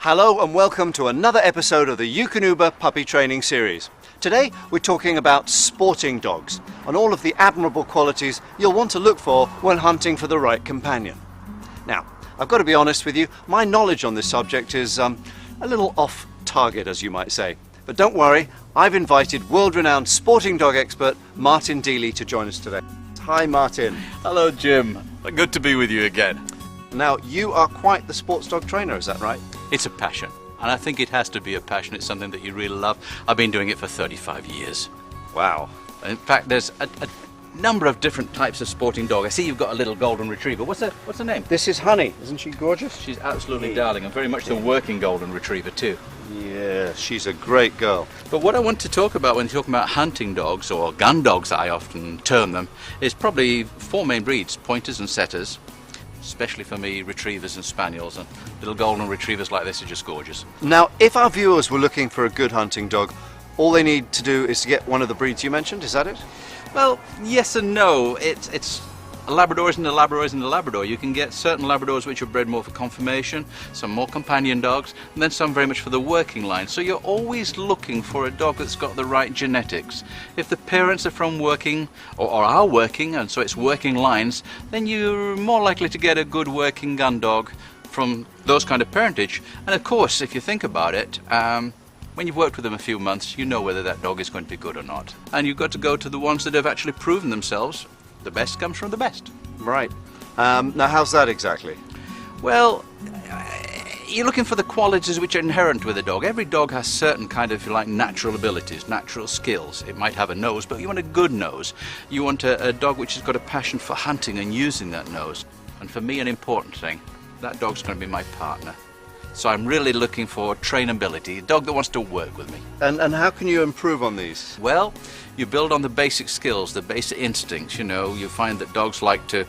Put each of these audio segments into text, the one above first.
Hello and welcome to another episode of the Eukanuba Puppy Training Series. Today we're talking about sporting dogs and all of the admirable qualities you'll want to look for when hunting for the right companion. Now, I've got to be honest with you, my knowledge on this subject is a little off target, as you might say. But don't worry, I've invited world-renowned sporting dog expert Martin Deely to join us today. Hi Martin. Hello Jim, good to be with you again. Now, you are quite the sports dog trainer, is that right? It's a passion, and I think it has to be a passion. It's something that you really love. I've been doing it for 35 years. Wow. In fact, there's a number of different types of sporting dog. I see you've got a little golden retriever. What's her name? This is Honey. Isn't she gorgeous? She's absolutely darling, and very much the working golden retriever too. Yeah, she's a great girl. But what I want to talk about when you're talking about hunting dogs, or gun dogs I often term them, is probably four main breeds: pointers and setters. Especially for me, retrievers and spaniels, and little golden retrievers like this are just gorgeous. Now, if our viewers were looking for a good hunting dog, all they need to do is to get one of the breeds you mentioned, is that it? Well, yes and no. It's a Labrador isn't a Labrador isn't a Labrador. You can get certain Labradors which are bred more for conformation, some more companion dogs, and then some very much for the working line. So you're always looking for a dog that's got the right genetics. If the parents are from working, or are working, and so it's working lines, then you're more likely to get a good working gun dog from those kind of parentage. And of course, if you think about it, when you've worked with them a few months, you know whether that dog is going to be good or not. And you've got to go to the ones that have actually proven themselves. The best comes from the best. Right. Now, how's that exactly? Well, you're looking for the qualities which are inherent with a dog. Every dog has certain kind of, if you like, natural abilities, natural skills. It might have a nose, but you want a good nose. You want a dog which has got a passion for hunting and using that nose. And for me, an important thing, that dog's going to be my partner. So I'm really looking for trainability, a dog that wants to work with me. And how can you improve on these? Well, you build on the basic skills, the basic instincts. You know, you find that dogs like to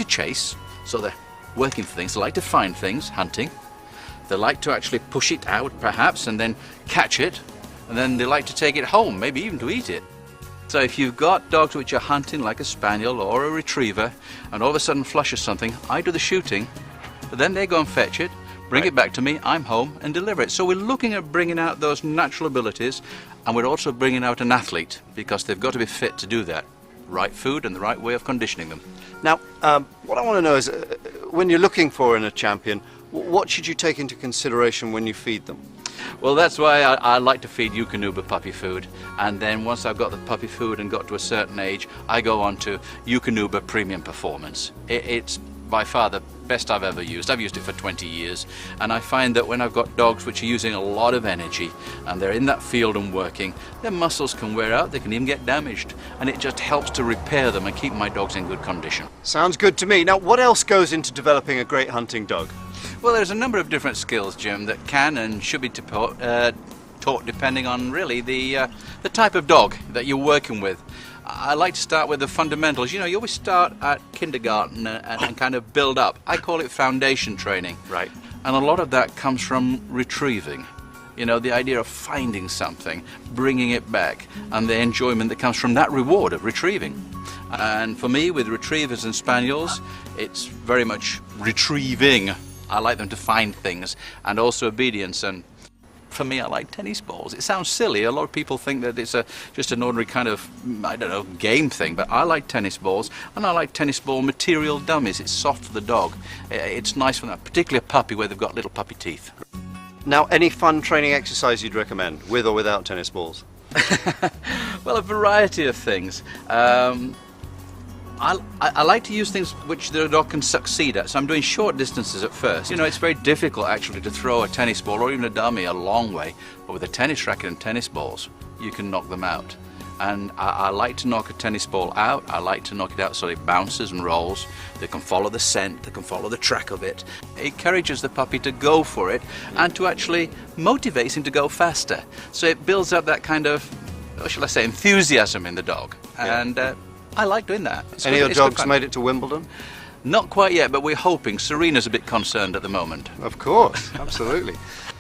chase, so they're working for things. They like to find things, hunting. They like to actually push it out, perhaps, and then catch it. And then they like to take it home, maybe even to eat it. So if you've got dogs which are hunting, like a spaniel or a retriever, and all of a sudden flushes something, I do the shooting, but then they go and fetch it, bring it back to me, I'm home, and deliver it. So we're looking at bringing out those natural abilities, and we're also bringing out an athlete, because they've got to be fit to do that. Right food and the right way of conditioning them. Now, what I want to know is, when you're looking for in a champion, what should you take into consideration when you feed them? Well, that's why I like to feed Eukanuba puppy food, and then once I've got the puppy food and got to a certain age, I go on to Eukanuba Premium Performance. It's by far the best I've ever used. I've used it for 20 years, and I find that when I've got dogs which are using a lot of energy and they're in that field and working, their muscles can wear out, they can even get damaged, and it just helps to repair them and keep my dogs in good condition. Sounds good to me. Now, what else goes into developing a great hunting dog? Well, there's a number of different skills, Jim, that can and should be taught depending on really the type of dog that you're working with. I like to start with the fundamentals. You know, you always start at kindergarten and kind of build up. I call it foundation training. Right. And a lot of that comes from retrieving. You know, the idea of finding something, bringing it back, and the enjoyment that comes from that reward of retrieving. And for me, with retrievers and spaniels, it's very much retrieving. I like them to find things, and also obedience. And for me, I like tennis balls. It sounds silly. A lot of people think that it's just an ordinary kind of, I don't know, game thing, but I like tennis balls, and I like tennis ball material dummies. It's soft for the dog. It's nice for that, particularly a puppy where they've got little puppy teeth. Now, any fun training exercise you'd recommend, with or without tennis balls? Well, a variety of things. I like to use things which the dog can succeed at, so I'm doing short distances at first. You know, it's very difficult actually to throw a tennis ball or even a dummy a long way, but with a tennis racket and tennis balls, you can knock them out. And I like to knock a tennis ball out. I like to knock it out so it bounces and rolls. They can follow the scent, they can follow the track of it. It encourages the puppy to go for it and to actually motivate him to go faster. So it builds up that kind of, what shall I say, enthusiasm in the dog. Yeah. And I like doing that. Any of your dogs made it to Wimbledon? Not quite yet, but we're hoping. Serena's a bit concerned at the moment. Of course, absolutely.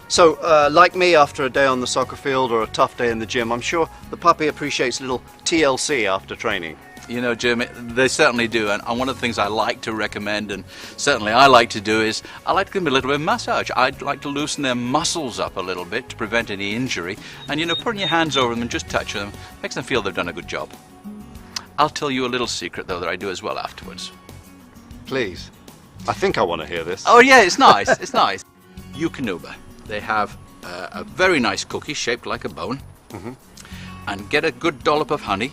So, like me after a day on the soccer field or a tough day in the gym, I'm sure the puppy appreciates a little TLC after training. You know, Jim, they certainly do. And one of the things I like to recommend, and certainly I like to do, is I like to give them a little bit of massage. I'd like to loosen their muscles up a little bit to prevent any injury. And, you know, putting your hands over them and just touching them makes them feel they've done a good job. I'll tell you a little secret, though, that I do as well afterwards. Please. I think I want to hear this. Oh, yeah, it's nice. It's nice. Eukanuba. They have a very nice cookie shaped like a bone. Mm-hmm. And get a good dollop of honey,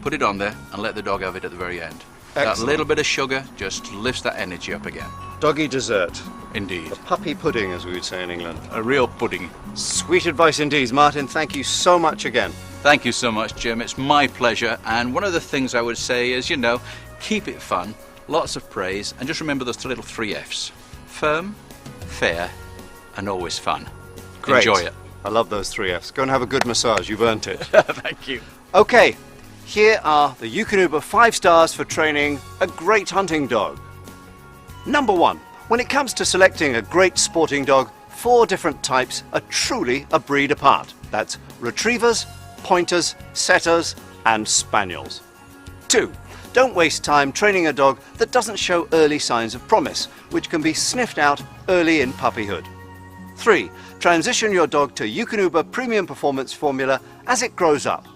put it on there, and let the dog have it at the very end. Excellent. That little bit of sugar just lifts that energy up again. Doggy dessert. Indeed. A puppy pudding, as we would say in England. A real pudding. Sweet advice indeed. Martin, thank you so much again. Thank you so much, Jim. It's my pleasure. And one of the things I would say is, you know, keep it fun, lots of praise, and just remember those little 3 Fs. Firm, fair, and always fun. Great. Enjoy it. I love those 3 Fs. Go and have a good massage. You've earned it. Thank you. Okay, here are the Eukanuba 5 stars for training a great hunting dog. Number 1. When it comes to selecting a great sporting dog, 4 different types are truly a breed apart. That's retrievers, pointers, setters, and spaniels. 2. Don't waste time training a dog that doesn't show early signs of promise, which can be sniffed out early in puppyhood. 3. Transition your dog to Eukanuba Premium Performance Formula as it grows up.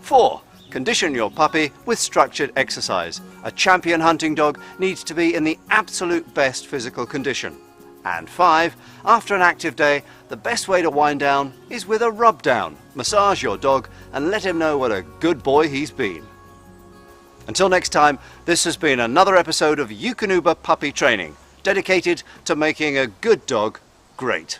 4. Condition your puppy with structured exercise. A champion hunting dog needs to be in the absolute best physical condition. And 5. After an active day, the best way to wind down is with a rub down. Massage your dog and let him know what a good boy he's been. Until next time, this has been another episode of Eukanuba Puppy Training, dedicated to making a good dog great.